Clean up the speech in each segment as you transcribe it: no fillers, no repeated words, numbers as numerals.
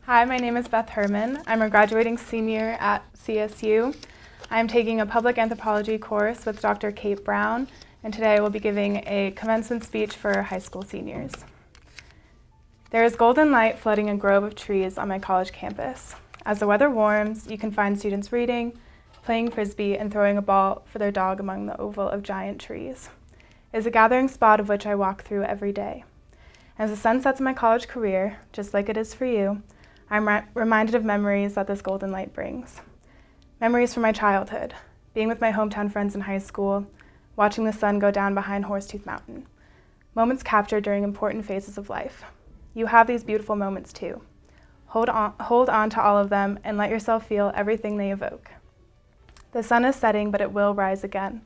Hi, my name is Beth Herman. I'm a graduating senior at CSU. I'm taking a public anthropology course with Dr. Kate Browne, and today I will be giving a commencement speech for high school seniors. There is golden light flooding a grove of trees on my college campus. As the weather warms, you can find students reading, playing frisbee, and throwing a ball for their dog among the oval of giant trees. It is a gathering spot of which I walk through every day. As the sun sets in my college career, just like it is for you, I'm reminded of memories that this golden light brings. Memories from my childhood, being with my hometown friends in high school, watching the sun go down behind Horsetooth Mountain. Moments captured during important phases of life. You have these beautiful moments too. Hold on to all of them and let yourself feel everything they evoke. The sun is setting, but it will rise again.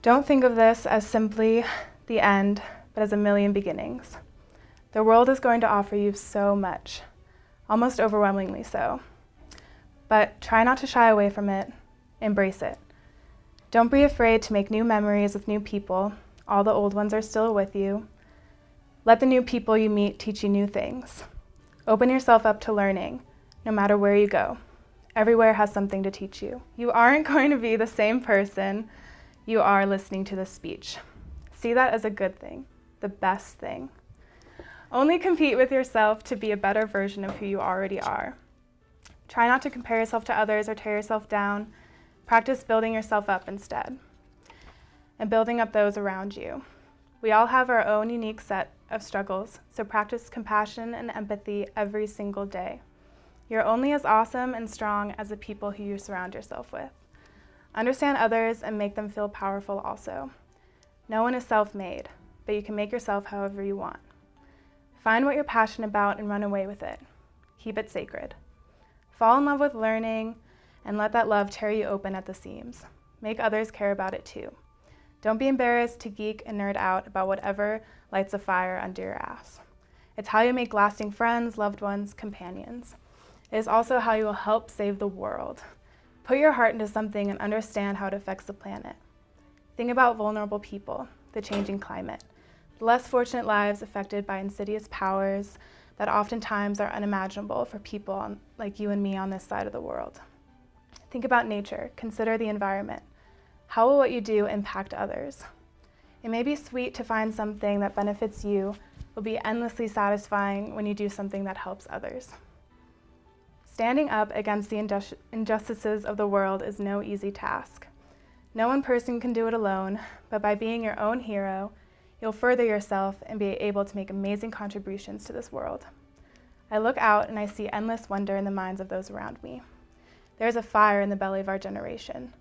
Don't think of this as simply the end, but as a million beginnings. The world is going to offer you so much, almost overwhelmingly so. But try not to shy away from it. Embrace it. Don't be afraid to make new memories with new people. All the old ones are still with you. Let the new people you meet teach you new things. Open yourself up to learning, no matter where you go. Everywhere has something to teach you. You aren't going to be the same person you are listening to this speech. See that as a good thing, the best thing. Only compete with yourself to be a better version of who you already are. Try not to compare yourself to others or tear yourself down. Practice building yourself up instead, and building up those around you. We all have our own unique set of struggles, so practice compassion and empathy every single day. You're only as awesome and strong as the people who you surround yourself with. Understand others and make them feel powerful also. No one is self-made, but you can make yourself however you want. Find what you're passionate about and run away with it. Keep it sacred. Fall in love with learning and let that love tear you open at the seams. Make others care about it too. Don't be embarrassed to geek and nerd out about whatever lights a fire under your ass. It's how you make lasting friends, loved ones, companions. It is also how you will help save the world. Put your heart into something and understand how it affects the planet. Think about vulnerable people, the changing climate, the less fortunate lives affected by insidious powers that oftentimes are unimaginable for people like you and me on this side of the world. Think about nature. Consider the environment. How will what you do impact others? It may be sweet to find something that benefits you, will be endlessly satisfying when you do something that helps others. Standing up against the injustices of the world is no easy task. No one person can do it alone, but by being your own hero, you'll further yourself and be able to make amazing contributions to this world. I look out and I see endless wonder in the minds of those around me. There's a fire in the belly of our generation.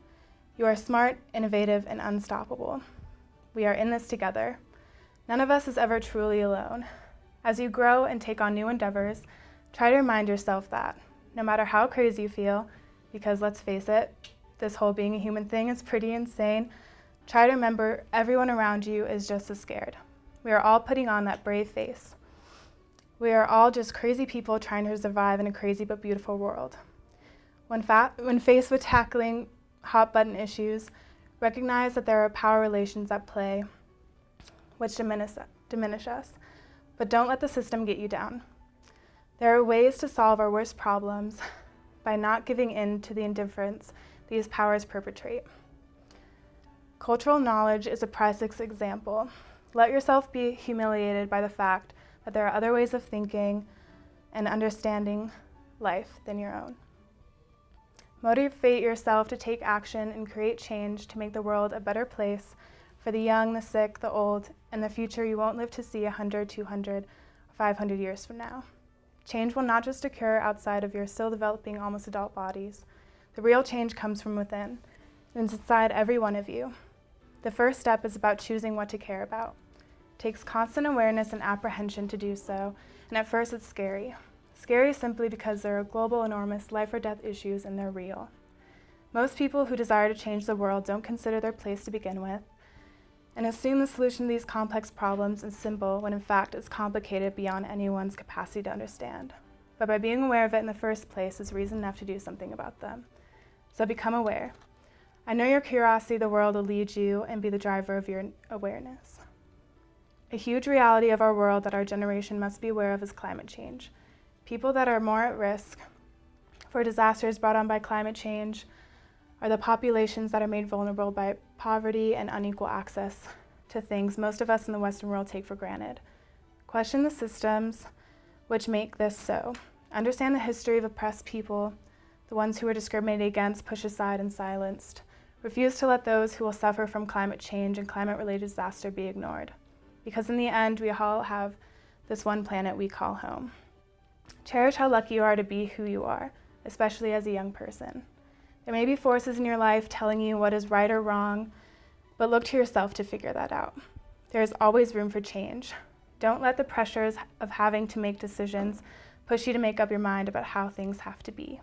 You are smart, innovative, and unstoppable. We are in this together. None of us is ever truly alone. As you grow and take on new endeavors, try to remind yourself that, no matter how crazy you feel, because let's face it, this whole being a human thing is pretty insane, try to remember everyone around you is just as scared. We are all putting on that brave face. We are all just crazy people trying to survive in a crazy but beautiful world. When faced with tackling hot button issues, recognize that there are power relations at play which diminish us, but don't let the system get you down. There are ways to solve our worst problems by not giving in to the indifference these powers perpetrate. Cultural knowledge is a priceless example. Let yourself be humiliated by the fact that there are other ways of thinking and understanding life than your own. Motivate yourself to take action and create change to make the world a better place for the young, the sick, the old, and the future you won't live to see 100, 200, 500 years from now. Change will not just occur outside of your still developing almost adult bodies. The real change comes from within, and it's inside every one of you. The first step is about choosing what to care about. It takes constant awareness and apprehension to do so, and at first it's scary. Scary simply because there are global, enormous life or death issues and they're real. Most people who desire to change the world don't consider their place to begin with, and assume the solution to these complex problems is simple when in fact it's complicated beyond anyone's capacity to understand. But by being aware of it in the first place is reason enough to do something about them. So become aware. I know your curiosity of the world will lead you and be the driver of your awareness. A huge reality of our world that our generation must be aware of is climate change. People that are more at risk for disasters brought on by climate change are the populations that are made vulnerable by poverty and unequal access to things most of us in the Western world take for granted. Question the systems which make this so. Understand the history of oppressed people, the ones who are discriminated against, pushed aside, and silenced. Refuse to let those who will suffer from climate change and climate-related disaster be ignored. Because in the end, we all have this one planet we call home. Cherish how lucky you are to be who you are, especially as a young person. There may be forces in your life telling you what is right or wrong, but look to yourself to figure that out. There is always room for change. Don't let the pressures of having to make decisions push you to make up your mind about how things have to be.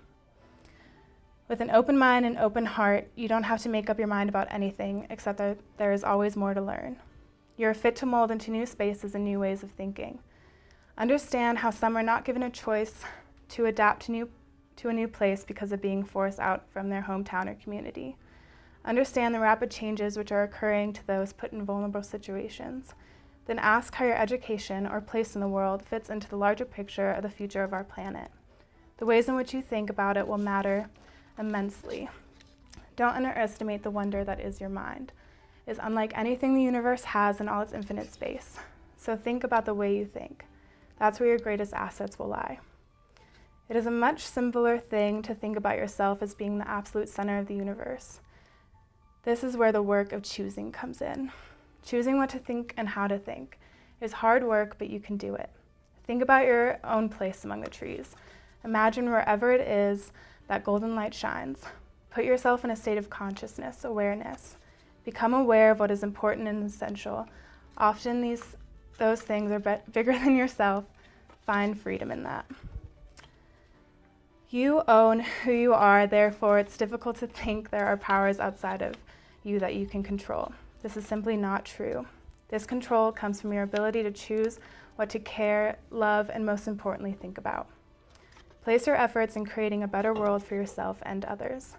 With an open mind and open heart, you don't have to make up your mind about anything, except that there is always more to learn. You are fit to mold into new spaces and new ways of thinking. Understand how some are not given a choice to adapt to a new place because of being forced out from their hometown or community. Understand the rapid changes which are occurring to those put in vulnerable situations. Then ask how your education or place in the world fits into the larger picture of the future of our planet. The ways in which you think about it will matter immensely. Don't underestimate the wonder that is your mind. It is unlike anything the universe has in all its infinite space. So think about the way you think. That's where your greatest assets will lie. It is a much simpler thing to think about yourself as being the absolute center of the universe. This is where the work of choosing comes in. Choosing what to think and how to think. It is hard work, but you can do it. Think about your own place among the trees. Imagine wherever it is that golden light shines. Put yourself in a state of consciousness, awareness. Become aware of what is important and essential. Often those things are bigger than yourself. Find freedom in that. You own who you are, therefore it's difficult to think there are powers outside of you that you can control. This is simply not true. This control comes from your ability to choose what to care, love, and most importantly, think about. Place your efforts in creating a better world for yourself and others.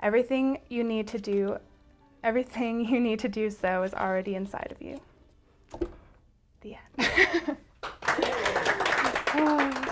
Everything you need to do so is already inside of you. The end.